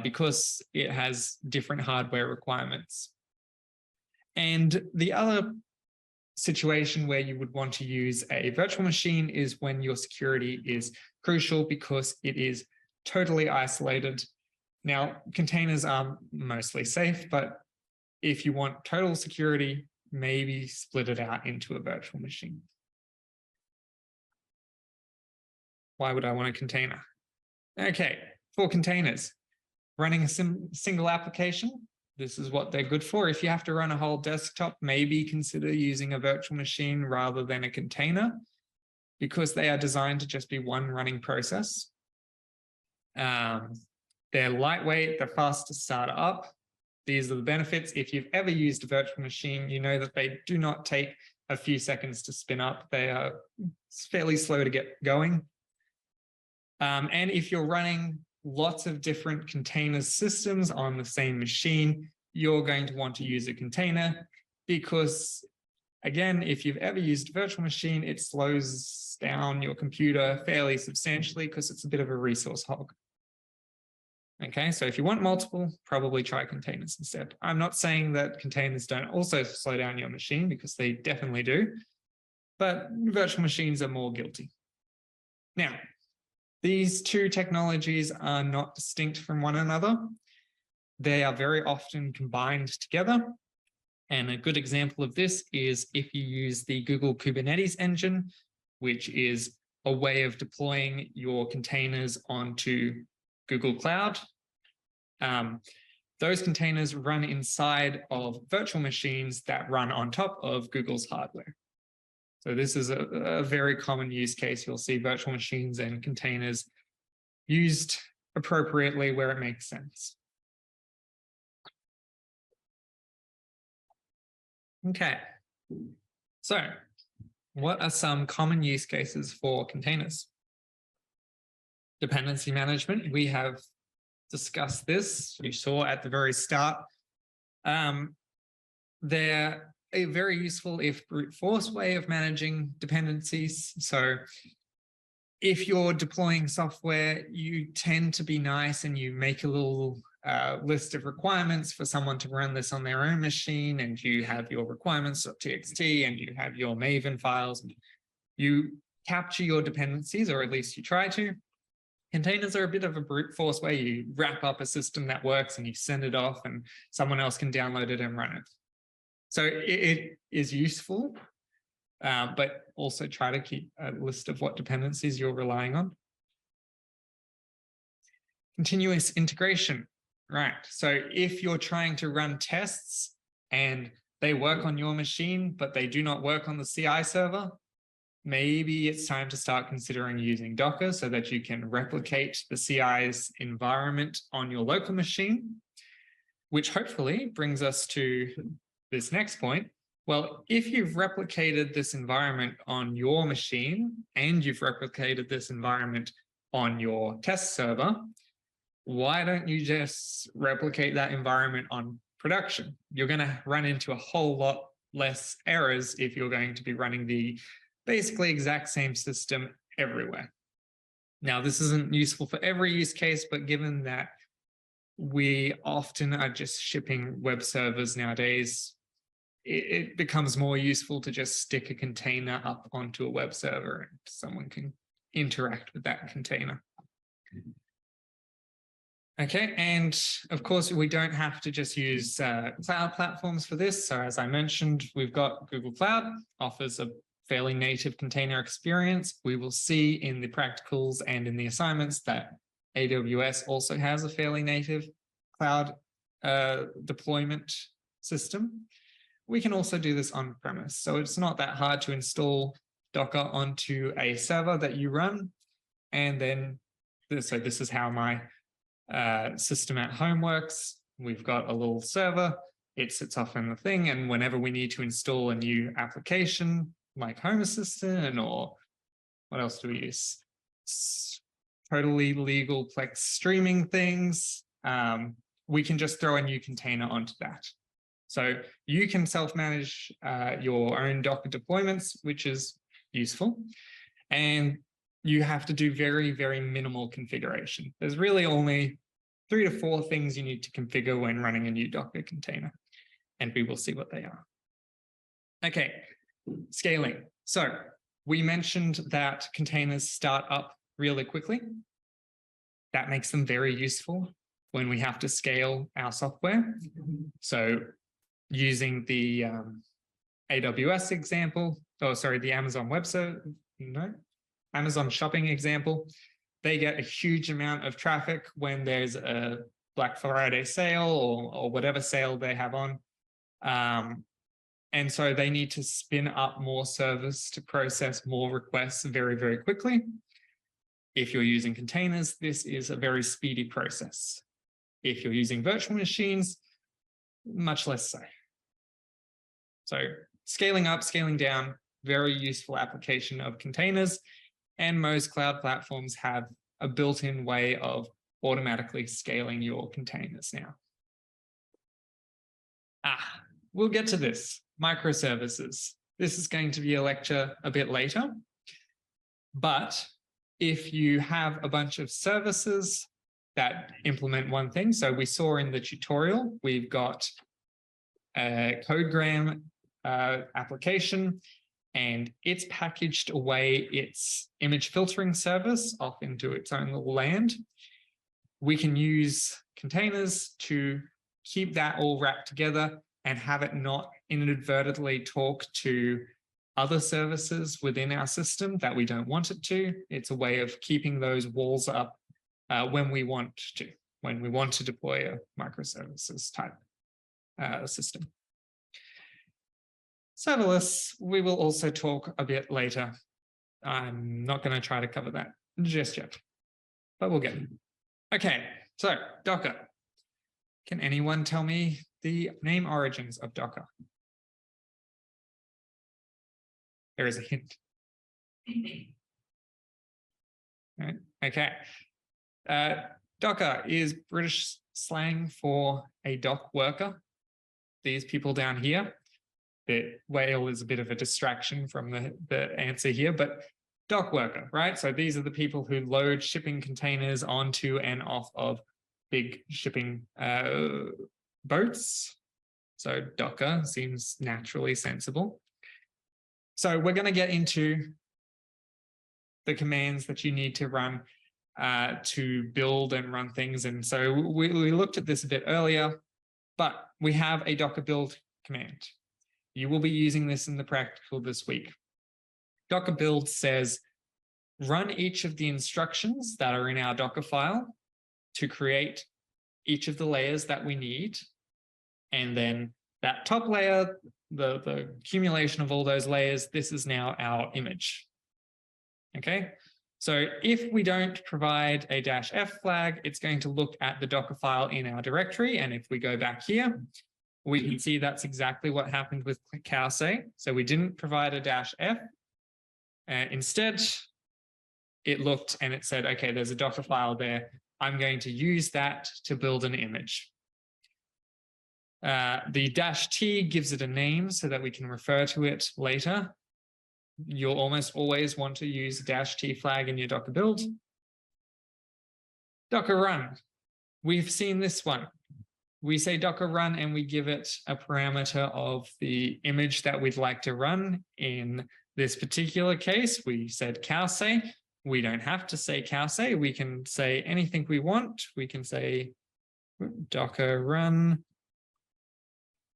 because it has different hardware requirements. And the other situation where you would want to use a virtual machine is when your security is crucial because it is totally isolated. Now, containers are mostly safe, but if you want total security, maybe split it out into a virtual machine. Why would I want a container? Okay, for containers, running a single application, this is what they're good for. If you have to run a whole desktop, maybe consider using a virtual machine rather than a container because they are designed to just be one running process. They're lightweight, they're fast to start up. These are the benefits. If you've ever used a virtual machine, you know that they do not take a few seconds to spin up. They are fairly slow to get going. And if you're running lots of different container systems on the same machine, you're going to want to use a container because, again, if you've ever used a virtual machine, it slows down your computer fairly substantially because it's a bit of a resource hog. Okay, so if you want multiple, probably try containers instead. I'm not saying that containers don't also slow down your machine because they definitely do, but virtual machines are more guilty. Now, these two technologies are not distinct from one another. They are very often combined together. And a good example of this is if you use the Google Kubernetes engine, which is a way of deploying your containers onto Google Cloud. Those containers run inside of virtual machines that run on top of Google's hardware. So this is a very common use case. You'll see virtual machines and containers used appropriately where it makes sense. Okay, so what are some common use cases for containers? Dependency management, we have discussed this, you saw at the very start. They're a very useful, if brute force, way of managing dependencies. So if you're deploying software, you tend to be nice and you make a little list of requirements for someone to run this on their own machine, and you have your requirements.txt and you have your Maven files. You capture your dependencies, or at least you try to. Containers are a bit of a brute force way. You wrap up a system that works and you send it off and someone else can download it and run it. So it is useful. but also try to keep a list of what dependencies you're relying on. Continuous integration, right? So if you're trying to run tests and they work on your machine, but they do not work on the CI server, maybe it's time to start considering using Docker so that you can replicate the CI's environment on your local machine, which hopefully brings us to this next point. Well, if you've replicated this environment on your machine and you've replicated this environment on your test server, why don't you just replicate that environment on production? You're going to run into a whole lot less errors if you're going to be running the basically exact same system everywhere. Now, this isn't useful for every use case, but given that we often are just shipping web servers nowadays, it becomes more useful to just stick a container up onto a web server and someone can interact with that container. Okay, and of course, we don't have to just use cloud platforms for this. So as I mentioned, we've got Google Cloud, offers a fairly native container experience. We will see in the practicals and in the assignments that AWS also has a fairly native cloud deployment system. We can also do this on premise. So it's not that hard to install Docker onto a server that you run. And then, so this is how my system at home works. We've got a little server, it sits off in the thing, and whenever we need to install a new application like Home Assistant, or what else do we use? Totally legal Plex streaming things, we can just throw a new container onto that. So you can self-manage your own Docker deployments, which is useful. And you have to do very, very minimal configuration. There's really only 3 to 4 things you need to configure when running a new Docker container, and we will see what they are. Okay, scaling. So we mentioned that containers start up really quickly. That makes them very useful when we have to scale our software. So using the AWS example, the Amazon Web Service, Amazon Shopping example, they get a huge amount of traffic when there's a Black Friday sale or whatever sale they have on. And so they need to spin up more servers to process more requests very, very quickly. If you're using containers, this is a very speedy process. If you're using virtual machines, much less so. So scaling up, scaling down, very useful application of containers. And most cloud platforms have a built-in way of automatically scaling your containers now. We'll get to this, microservices. This is going to be a lecture a bit later. But if you have a bunch of services that implement one thing, so we saw in the tutorial, we've got a CodeGram application, and it's packaged away its image filtering service off into its own little land. We can use containers to keep that all wrapped together and have it not inadvertently talk to other services within our system that we don't want it to. It's a way of keeping those walls up when we want to deploy a microservices type system. Serverless, we will also talk a bit later. I'm not going to try to cover that just yet, but we'll get it. Okay, so Docker. Can anyone tell me the name origins of Docker? There is a hint. Right. Okay. Docker is British slang for a dock worker. These people down here. The whale is a bit of a distraction from the answer here, but dock worker, right? So these are the people who load shipping containers onto and off of big shipping boats. So Docker seems naturally sensible. So we're going to get into the commands that you need to run to build and run things. And so we looked at this a bit earlier, but we have a Docker build command. You will be using this in the practical this week. Docker build says, run each of the instructions that are in our Docker file to create each of the layers that we need. And then that top layer, the accumulation of all those layers, this is now our image. Okay, so if we don't provide a -f flag, it's going to look at the Docker file in our directory. And if we go back here, we can see that's exactly what happened with Cowsay. So we didn't provide a -f. Instead, it looked and it said, okay, there's a Docker file there. I'm going to use that to build an image. The -t gives it a name so that we can refer to it later. You'll almost always want to use a -t flag in your Docker build. Docker run. We've seen this one. We say Docker run and we give it a parameter of the image that we'd like to run. In this particular case, we said Cowsay. We don't have to say Cowsay. We can say anything we want. We can say Docker run.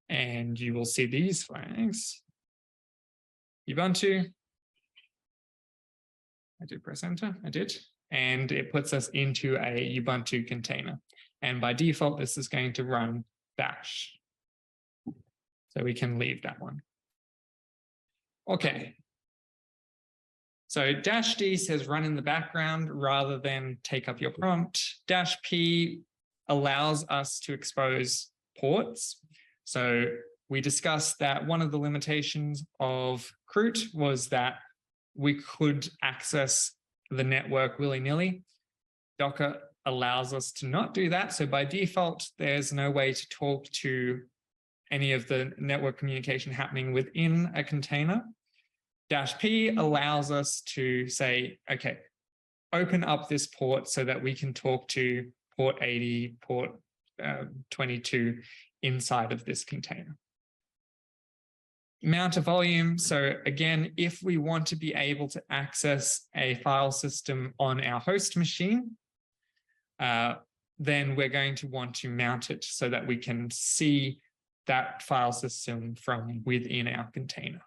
And you will see these flags. Ubuntu. I did press enter. I did. And it puts us into a Ubuntu container. And by default, this is going to run bash. So we can leave that one. Okay. So -d says run in the background rather than take up your prompt. -p allows us to expose ports. So we discussed that one of the limitations of Crt was that we could access the network willy-nilly. Docker allows us to not do that. So by default, there's no way to talk to any of the network communication happening within a container. -p allows us to say, okay, open up this port so that we can talk to port 80, port 22 inside of this container. Mount a volume. So again, if we want to be able to access a file system on our host machine, then we're going to want to mount it so that we can see that file system from within our container.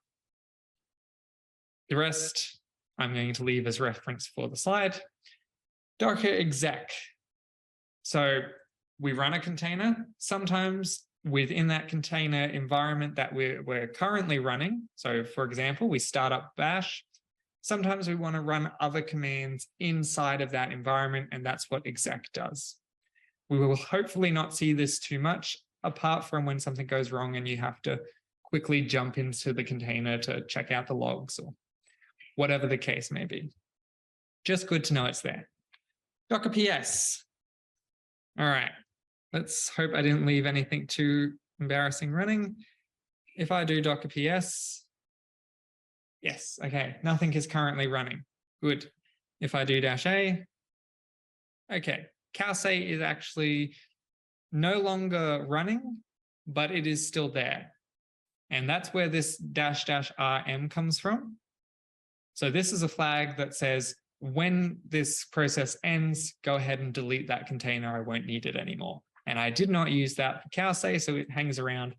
The rest I'm going to leave as reference for the slide. Docker exec. So we run a container. Sometimes within that container environment that we're currently running. So for example, we start up bash. Sometimes we want to run other commands inside of that environment, and that's what exec does. We will hopefully not see this too much, apart from when something goes wrong and you have to quickly jump into the container to check out the logs or whatever the case may be. Just good to know it's there. Docker PS. All right. Let's hope I didn't leave anything too embarrassing running. If I do Docker PS, yes, okay, nothing is currently running. Good. If I do -a, okay, Cowsay is actually no longer running, but it is still there. And that's where this --rm comes from. So this is a flag that says, when this process ends, go ahead and delete that container. I won't need it anymore. And I did not use that for Cowsay, so it hangs around.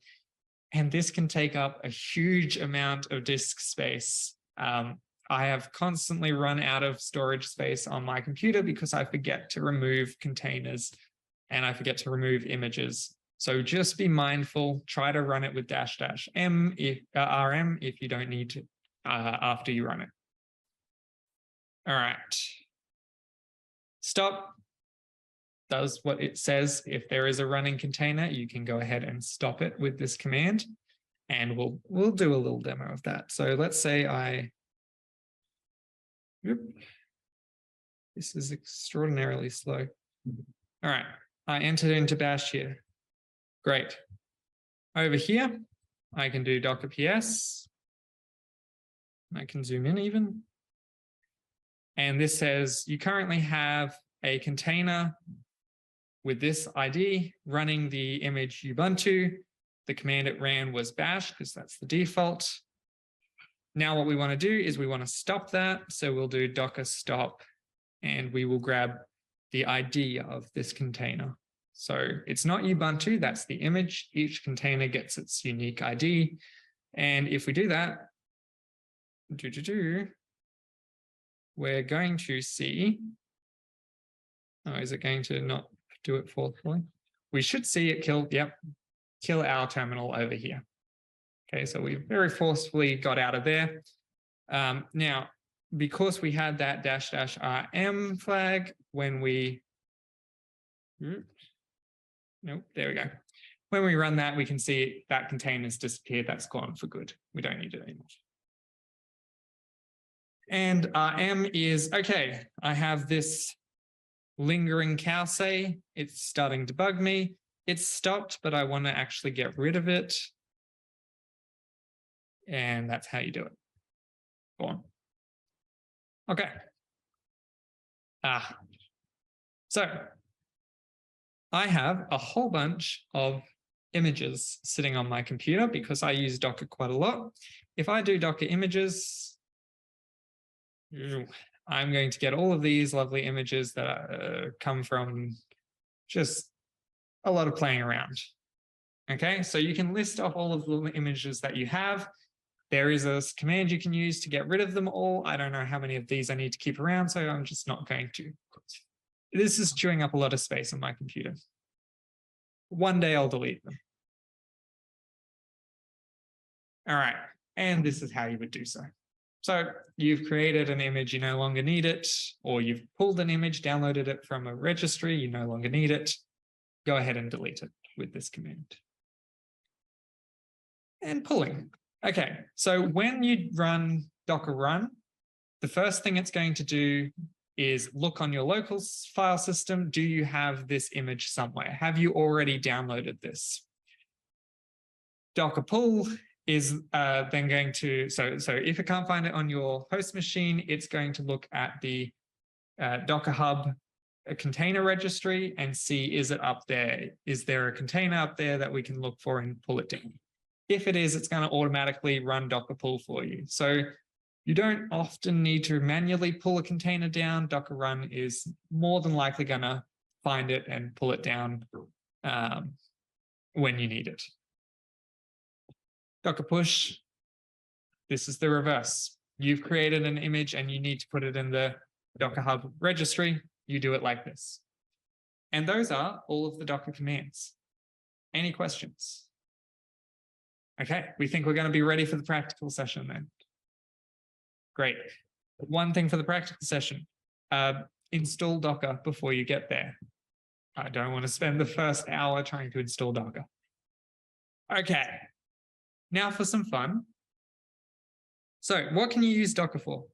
And this can take up a huge amount of disk space. I have constantly run out of storage space on my computer because I forget to remove containers and I forget to remove images. So just be mindful, try to run it with --rm if you don't need to after you run it. All right. Stop does what it says. If there is a running container, you can go ahead and stop it with this command. And we'll do a little demo of that. So let's say this is extraordinarily slow. All right, I entered into bash here. Great. Over here, I can do Docker PS. I can zoom in even. And this says you currently have a container with this ID running the image Ubuntu. The command it ran was bash because that's the default. Now what we want to do is we want to stop that. So we'll do Docker stop and we will grab the ID of this container. So it's not Ubuntu, that's the image. Each container gets its unique ID. And if we do that, we're going to see, oh, is it going to not do it forcefully? We should see it kill, yep, kill our terminal over here. Okay, so we very forcefully got out of there. Now, because we had that --rm flag when we, nope, there we go. When we run that, we can see that container's disappeared. That's gone for good. We don't need it anymore. And rm is, okay, I have this lingering cowsay. It's starting to bug me. It's stopped, but I want to actually get rid of it. And that's how you do it. Go on. Okay. So I have a whole bunch of images sitting on my computer because I use Docker quite a lot. If I do Docker images, I'm going to get all of these lovely images that come from just a lot of playing around. Okay, so you can list off all of the images that you have. There is a command you can use to get rid of them all. I don't know how many of these I need to keep around, so I'm just not going to. This is chewing up a lot of space on my computer. One day I'll delete them. All right, and this is how you would do so. So you've created an image, you no longer need it, or you've pulled an image, downloaded it from a registry, you no longer need it. Go ahead and delete it with this command. And pulling. Okay, so when you run Docker run, the first thing it's going to do is look on your local file system. Do you have this image somewhere? Have you already downloaded this? Docker pull is then going to, so if it can't find it on your host machine, it's going to look at the Docker Hub container registry and see, is it up there? Is there a container up there that we can look for and pull it down? If it is, it's going to automatically run Docker pull for you. So you don't often need to manually pull a container down. Docker run is more than likely going to find it and pull it down when you need it. Docker push, this is the reverse. You've created an image and you need to put it in the Docker Hub registry. You do it like this. And those are all of the Docker commands. Any questions? Okay, we think we're going to be ready for the practical session then. Great. One thing for the practical session, install Docker before you get there. I don't want to spend the first hour trying to install Docker. Okay, now for some fun. So what can you use Docker for?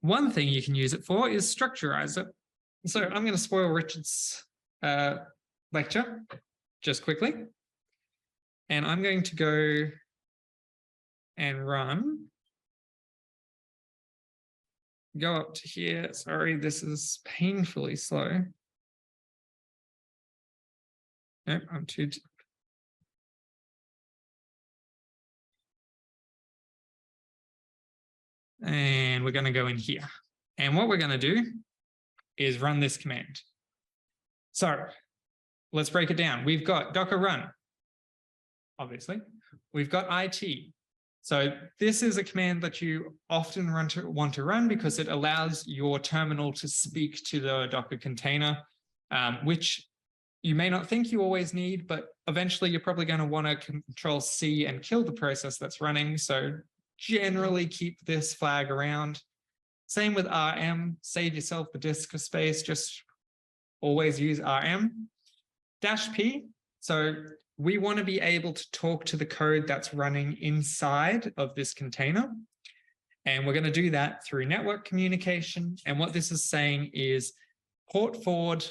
One thing you can use it for is Structurizr. So I'm going to spoil Richard's lecture just quickly. And I'm going to go and run. Go up to here. Sorry, this is painfully slow. Nope, I'm too. And we're going to go in here. And what we're going to do is run this command. So let's break it down. We've got Docker run, obviously. We've got IT. So this is a command that you often want to run because it allows your terminal to speak to the Docker container, which you may not think you always need, but eventually you're probably going to want to control C and kill the process that's running. So generally keep this flag around. Same with RM, save yourself the disk space, just always use RM. -P, so we want to be able to talk to the code that's running inside of this container. And we're going to do that through network communication. And what this is saying is port forward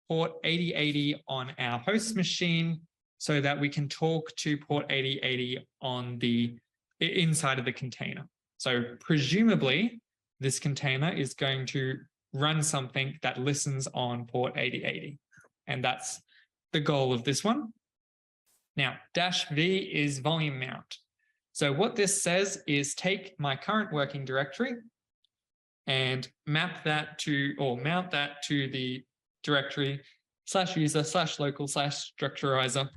port 8080 on our host machine so that we can talk to port 8080 on the inside of the container. So presumably this container is going to run something that listens on port 8080. And that's the goal of this one. Now, -V is volume mount. So what this says is take my current working directory and map that to, or mount that to the directory /user/local/structurizr.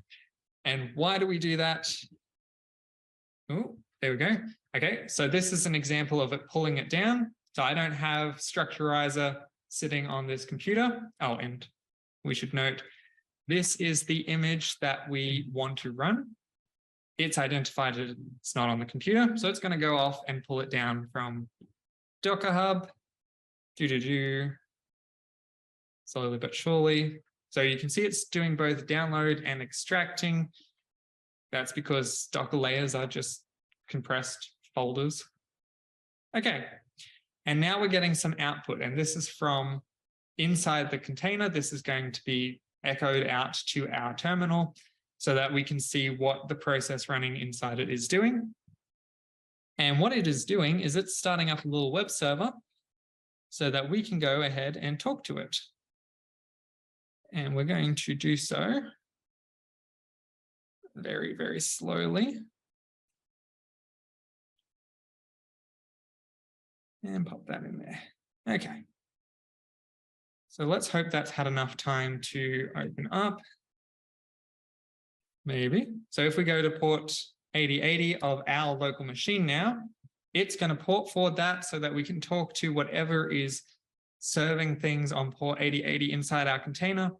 And why do we do that? Oh, There we go. Okay, so this is an example of it pulling it down. So I don't have Structurizer sitting on this computer. Oh, and we should note, this is the image that we want to run. It's identified it's not on the computer, so it's going to go off and pull it down from Docker Hub. Slowly but surely. So you can see it's doing both download and extracting. That's because Docker layers are just compressed folders. Okay, and now we're getting some output, and this is from inside the container. This is going to be echoed out to our terminal so that we can see what the process running inside it is doing. And what it is doing is it's starting up a little web server so that we can go ahead and talk to it. And we're going to do so very, very slowly. And pop that in there. Okay. So let's hope that's had enough time to open up. Maybe. So if we go to port 8080 of our local machine now, it's going to port forward that so that we can talk to whatever is serving things on port 8080 inside our container.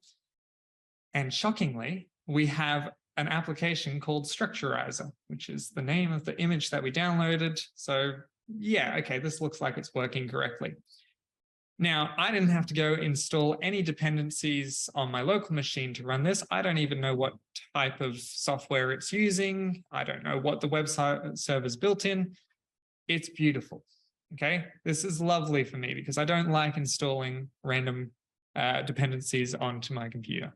And shockingly, we have an application called Structurizer, which is the name of the image that we downloaded. So yeah, okay, this looks like it's working correctly. Now, I didn't have to go install any dependencies on my local machine to run this. I don't even know what type of software it's using. I don't know what the website server's built in. It's beautiful, okay? This is lovely for me because I don't like installing random dependencies onto my computer.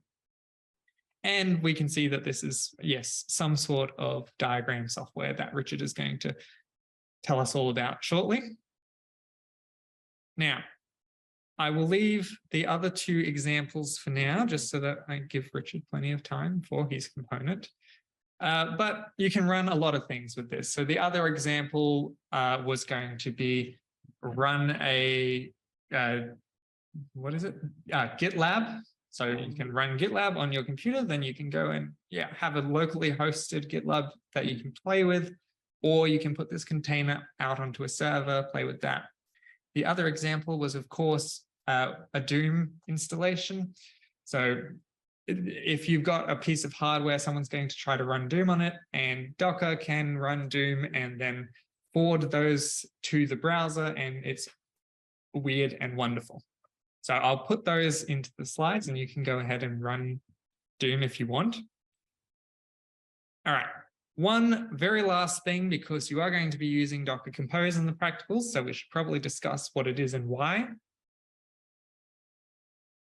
And we can see that this is, yes, some sort of diagram software that Richard is going to tell us all about shortly. Now, I will leave the other two examples for now, just so that I give Richard plenty of time for his component. But you can run a lot of things with this. So the other example was going to be run a, what is it? GitLab. So you can run GitLab on your computer, then you can go and have a locally hosted GitLab that you can play with, or you can put this container out onto a server, play with that. The other example was, of course, a Doom installation. So if you've got a piece of hardware, someone's going to try to run Doom on it, and Docker can run Doom and then forward those to the browser, and it's weird and wonderful. So I'll put those into the slides and you can go ahead and run Doom if you want. All right. One very last thing, because you are going to be using Docker Compose in the practicals, so we should probably discuss what it is and why.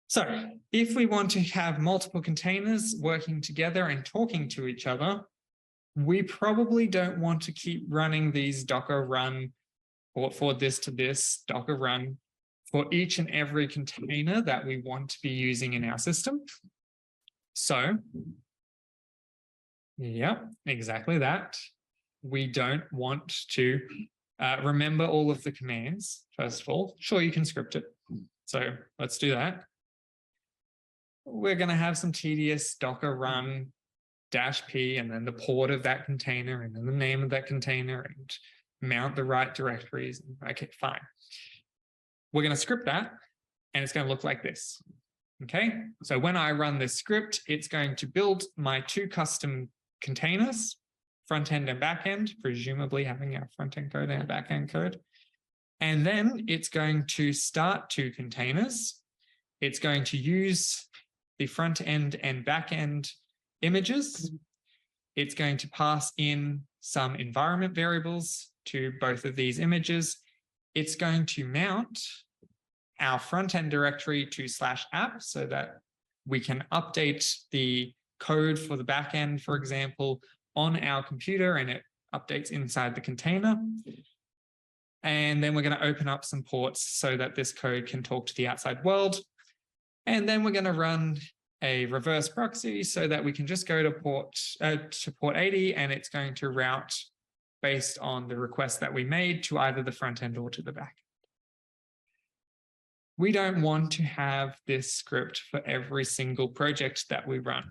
So if we want to have multiple containers working together and talking to each other, we probably don't want to keep running these Docker run or for this to this Docker run for each and every container that we want to be using in our system. So, yeah, exactly that. We don't want to remember all of the commands, first of all. Sure, you can script it. So let's do that. We're going to have some tedious Docker run -p and then the port of that container and then the name of that container and mount the right directories. Okay, fine. We're going to script that and it's going to look like this. Okay, so when I run this script, it's going to build my two custom containers, front end and back end, presumably having our front end code and back end code. And then it's going to start two containers. It's going to use the front end and back end images. It's going to pass in some environment variables to both of these images. It's going to mount our front end directory to /app so that we can update the code for the back end, for example, on our computer, and it updates inside the container. And then we're going to open up some ports so that this code can talk to the outside world. And then we're going to run a reverse proxy so that we can just go to port 80 and it's going to route based on the request that we made to either the front end or to the back. We don't want to have this script for every single project that we run.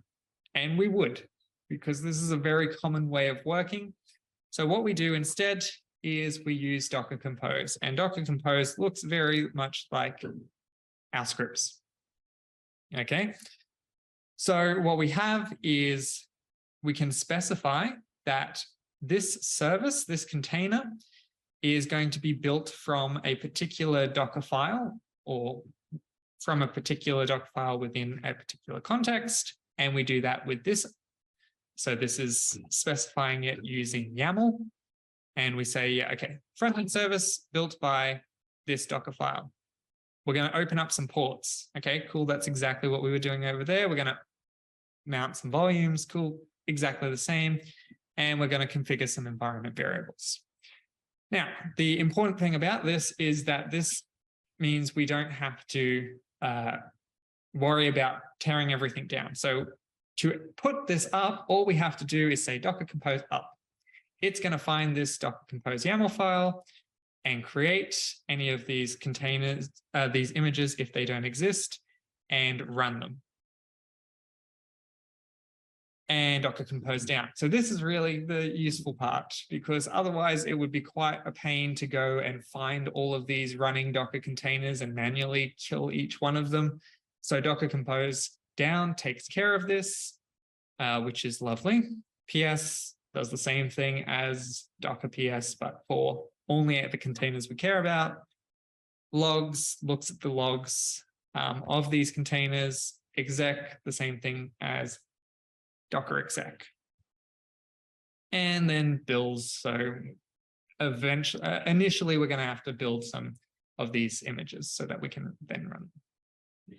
And we would, because this is a very common way of working. So what we do instead is we use Docker Compose, and Docker Compose looks very much like our scripts. Okay. So what we have is we can specify that this service, this container, is going to be built from a particular Docker file or from a particular Docker file within a particular context. And we do that with this. So this is specifying it using YAML. And we say, yeah, okay, front-end service built by this Docker file. We're going to open up some ports. Okay, cool. That's exactly what we were doing over there. We're going to mount some volumes. Cool. Exactly the same. And we're going to configure some environment variables. Now, the important thing about this is that this means we don't have to worry about tearing everything down. So to put this up, all we have to do is say Docker Compose up. It's going to find this Docker Compose YAML file and create any of these containers, these images if they don't exist, and run them. And Docker Compose down. So this is really the useful part, because otherwise it would be quite a pain to go and find all of these running Docker containers and manually kill each one of them. So Docker Compose down takes care of this, which is lovely. PS does the same thing as Docker PS, but for only at the containers we care about. Logs looks at the logs of these containers. Exec, the same thing as Docker exec, and then builds. So eventually, initially, we're going to have to build some of these images so that we can then run them.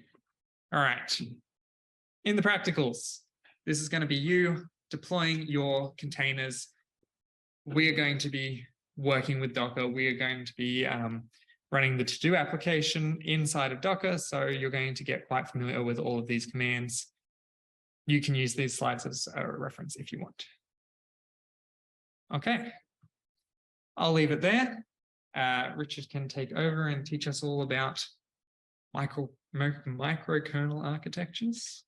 All right. In the practicals, this is going to be you deploying your containers. We are going to be working with Docker. We are going to be running the to-do application inside of Docker. So you're going to get quite familiar with all of these commands. You can use these slides as a reference if you want. Okay, I'll leave it there. Richard can take over and teach us all about microkernel architectures.